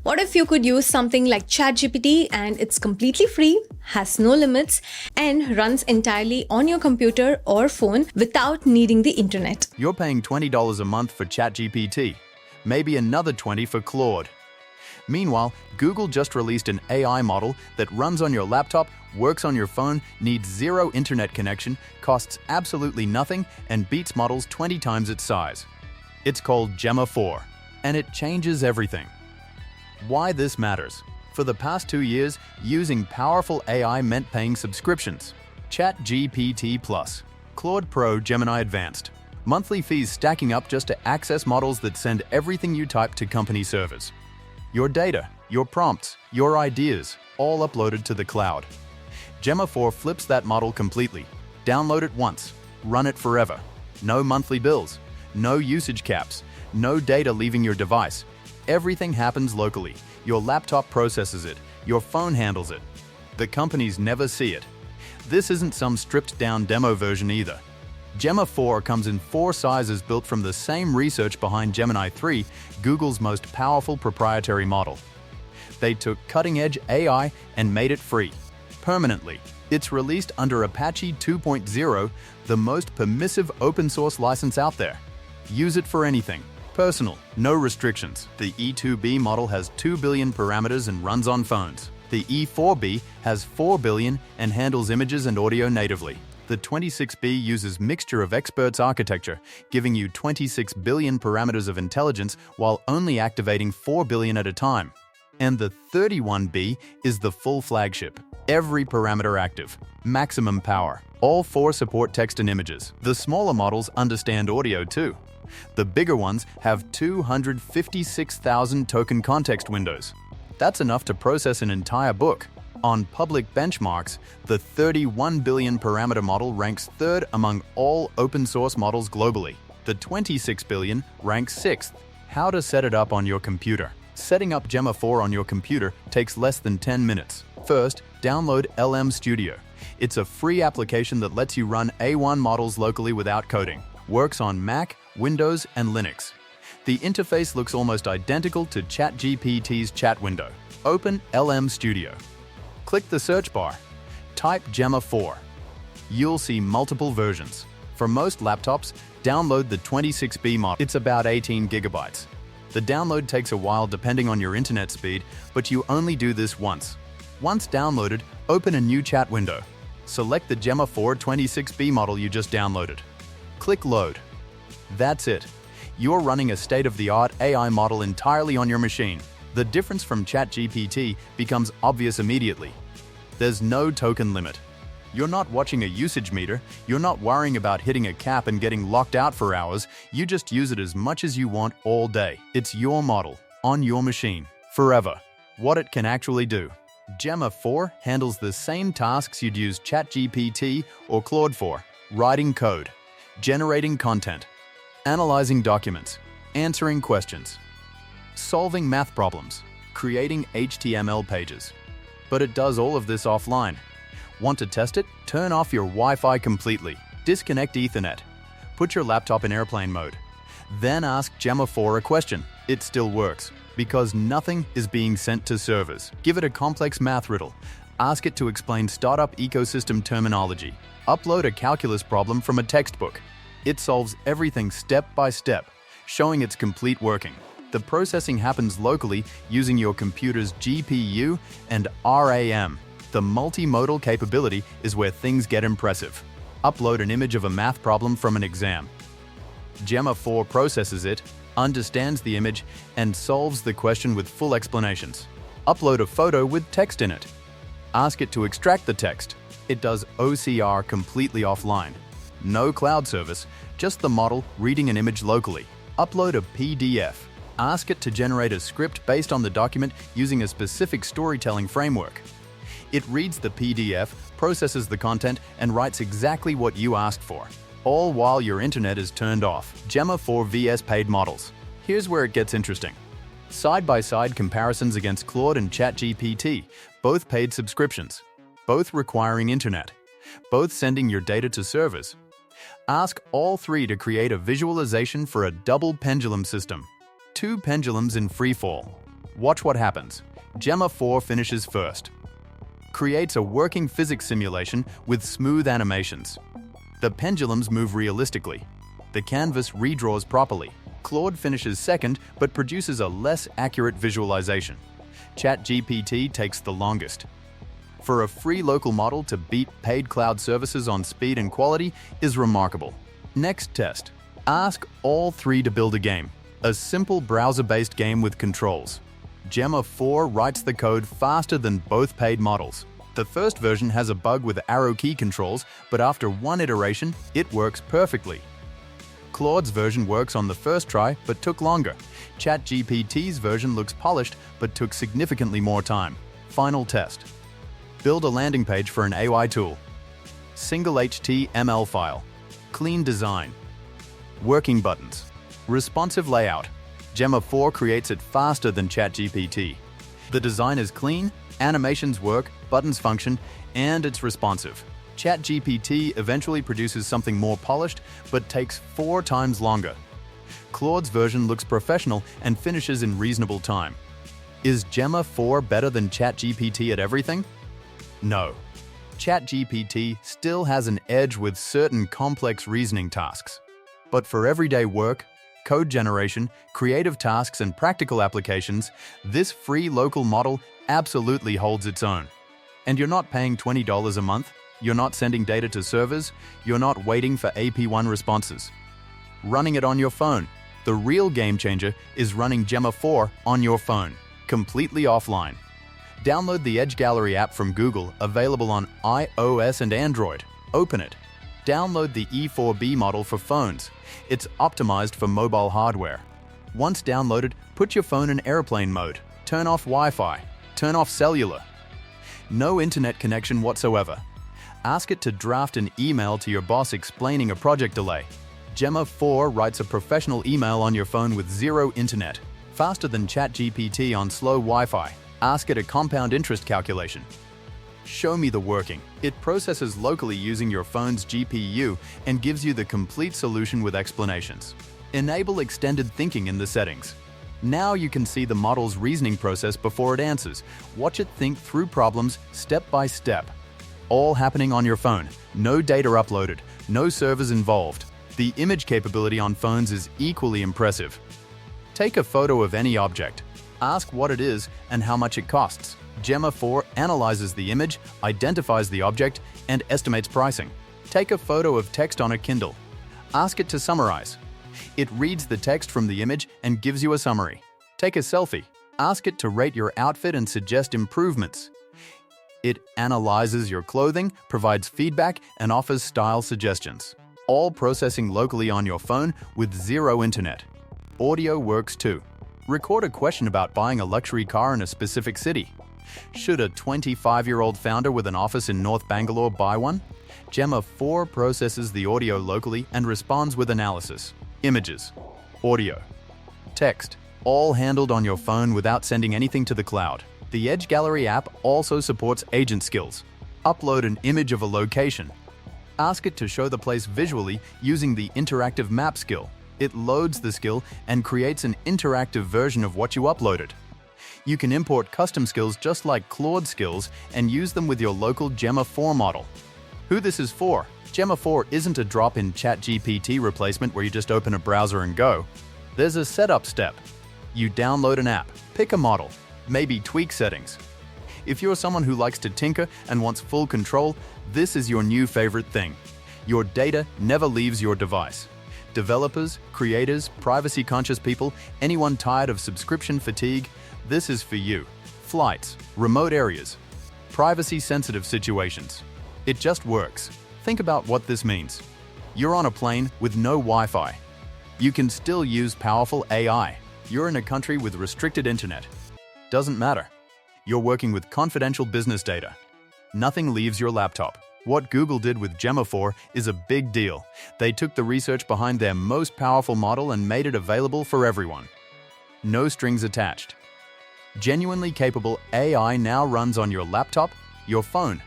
What if you could use something like ChatGPT and it's completely free, has no limits, and runs entirely on your computer or phone without needing the internet? You're paying $20 a month for ChatGPT, maybe another $20 for Claude. Meanwhile, Google just released an AI model that runs on your laptop, works on your phone, needs zero internet connection, costs absolutely nothing, and beats models 20 times its size. It's called Gemma 4, and it changes everything. Why this matters? For the past 2 years, using powerful AI meant paying subscriptions. ChatGPT Plus, Claude Pro, Gemini Advanced. Monthly fees stacking up just to access models that send everything you type to company servers. Your data, your prompts, your ideas, all uploaded to the cloud. Gemma 4 flips that model completely. Download it once, run it forever. No monthly bills, no usage caps, no data leaving your device. Everything happens locally. Your laptop processes it, your phone handles it. The companies never see it. This isn't some stripped-down demo version either. Gemma 4 comes in 4 sizes built from the same research behind Gemini 3, Google's most powerful proprietary model. They took cutting-edge AI and made it free, permanently. It's released under Apache 2.0, the most permissive open-source license out there. Use it for anything. Personal, no restrictions. The E2B model has 2 billion parameters and runs on phones. The E4B has 4 billion and handles images and audio natively. The 26B uses mixture of experts architecture, giving you 26 billion parameters of intelligence while only activating 4 billion at a time. And the 31B is the full flagship. Every parameter active. Maximum power. All 4 support text and images. The smaller models understand audio too. The bigger ones have 256,000 token context windows. That's enough to process an entire book. On public benchmarks, the 31 billion parameter model ranks 3rd among all open-source models globally. The 26 billion ranks 6th. How to set it up on your computer. Setting up Gemma 4 on your computer takes less than 10 minutes. First, download LM Studio. It's a free application that lets you run A1 models locally without coding. Works on Mac, Windows, and Linux. The interface looks almost identical to ChatGPT's chat window. Open LM Studio. Click the search bar. Type Gemma 4. You'll see multiple versions. For most laptops, download the 26B model. It's about 18 gigabytes. The download takes a while depending on your internet speed, but you only do this once. Once downloaded, open a new chat window. Select the Gemma 4 26B model you just downloaded. Click Load. That's it. You're running a state-of-the-art AI model entirely on your machine. The difference from ChatGPT becomes obvious immediately. There's no token limit. You're not watching a usage meter, you're not worrying about hitting a cap and getting locked out for hours, you just use it as much as you want all day. It's your model, on your machine, forever. What it can actually do. Gemma 4 handles the same tasks you'd use ChatGPT or Claude for: writing code, generating content, analyzing documents, answering questions, solving math problems, creating HTML pages. But it does all of this offline. Want to test it? Turn off your Wi-Fi completely. Disconnect Ethernet. Put your laptop in airplane mode. Then ask Gemma 4 a question. It still works, because nothing is being sent to servers. Give it a complex math riddle. Ask it to explain startup ecosystem terminology. Upload a calculus problem from a textbook. It solves everything step by step, showing its complete working. The processing happens locally using your computer's GPU and RAM. The multimodal capability is where things get impressive. Upload an image of a math problem from an exam. Gemma 4 processes it, understands the image, and solves the question with full explanations. Upload a photo with text in it. Ask it to extract the text. It does OCR completely offline. No cloud service, just the model reading an image locally. Upload a PDF. Ask it to generate a script based on the document using a specific storytelling framework. It reads the PDF, processes the content, and writes exactly what you asked for, all while your internet is turned off. Gemma 4 vs paid models. Here's where it gets interesting. Side-by-side comparisons against Claude and ChatGPT, both paid subscriptions, both requiring internet, both sending your data to servers. Ask all 3 to create a visualization for a double pendulum system. 2 pendulums in free fall. Watch what happens. Gemma 4 finishes first. Creates a working physics simulation with smooth animations. The pendulums move realistically. The canvas redraws properly. Claude finishes second but produces a less accurate visualization. ChatGPT takes the longest. For a free local model to beat paid cloud services on speed and quality is remarkable. Next test. Ask all three to build a game. A simple browser-based game with controls. Gemma 4 writes the code faster than both paid models. The first version has a bug with arrow key controls, but after one iteration, it works perfectly. Claude's version works on the first try, but took longer. ChatGPT's version looks polished, but took significantly more time. Final test. Build a landing page for an AI tool. Single HTML file. Clean design. Working buttons. Responsive layout. Gemma 4 creates it faster than ChatGPT. The design is clean, animations work, buttons function, and it's responsive. ChatGPT eventually produces something more polished, but takes 4 times longer. Claude's version looks professional and finishes in reasonable time. Is Gemma 4 better than ChatGPT at everything? No. ChatGPT still has an edge with certain complex reasoning tasks. But for everyday work, code generation, creative tasks, and practical applications, this free local model absolutely holds its own. And you're not paying $20 a month, you're not sending data to servers, you're not waiting for AP1 responses. Running it on your phone. The real game changer is running Gemma 4 on your phone, completely offline. Download the Edge Gallery app from Google, available on iOS and Android. Open it. Download the E4B model for phones. It's optimized for mobile hardware. Once downloaded, put your phone in airplane mode. Turn off Wi-Fi. Turn off cellular. No internet connection whatsoever. Ask it to draft an email to your boss explaining a project delay. Gemma 4 writes a professional email on your phone with zero internet. Faster than ChatGPT on slow Wi-Fi. Ask it a compound interest calculation. Show me the working. It processes locally using your phone's GPU and gives you the complete solution with explanations. Enable extended thinking in the settings. Now you can see the model's reasoning process before it answers. Watch it think through problems step by step. All happening on your phone. No data uploaded. No servers involved. The image capability on phones is equally impressive. Take a photo of any object. Ask what it is and how much it costs. Gemma 4 analyzes the image, identifies the object, and estimates pricing. Take a photo of text on a Kindle. Ask it to summarize. It reads the text from the image and gives you a summary. Take a selfie. Ask it to rate your outfit and suggest improvements. It analyzes your clothing, provides feedback, and offers style suggestions. All processing locally on your phone with zero internet. Audio works too. Record a question about buying a luxury car in a specific city. Should a 25-year-old founder with an office in North Bangalore buy one? Gemma 4 processes the audio locally and responds with analysis. Images, audio, text, all handled on your phone without sending anything to the cloud. The Edge Gallery app also supports agent skills. Upload an image of a location. Ask it to show the place visually using the interactive map skill. It loads the skill and creates an interactive version of what you uploaded. You can import custom skills just like Claude skills and use them with your local Gemma 4 model. Who this is for? Gemma 4 isn't a drop-in ChatGPT replacement where you just open a browser and go. There's a setup step. You download an app, pick a model, maybe tweak settings. If you're someone who likes to tinker and wants full control, this is your new favorite thing. Your data never leaves your device. Developers, creators, privacy-conscious people, anyone tired of subscription fatigue, this is for you. Flights, remote areas, privacy-sensitive situations. It just works. Think about what this means. You're on a plane with no Wi-Fi. You can still use powerful AI. You're in a country with restricted internet. Doesn't matter. You're working with confidential business data. Nothing leaves your laptop. What Google did with Gemma 4 is a big deal. They took the research behind their most powerful model and made it available for everyone. No strings attached. Genuinely capable AI now runs on your laptop, your phone,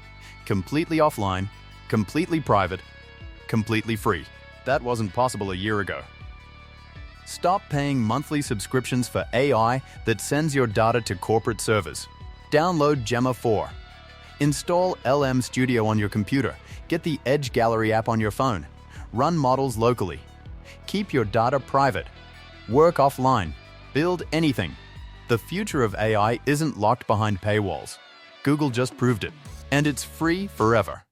completely offline, completely private, completely free. That wasn't possible a year ago. Stop paying monthly subscriptions for AI that sends your data to corporate servers. Download Gemma 4. Install LM Studio on your computer. Get the Edge Gallery app on your phone. Run models locally. Keep your data private. Work offline. Build anything. The future of AI isn't locked behind paywalls. Google just proved it. And it's free forever.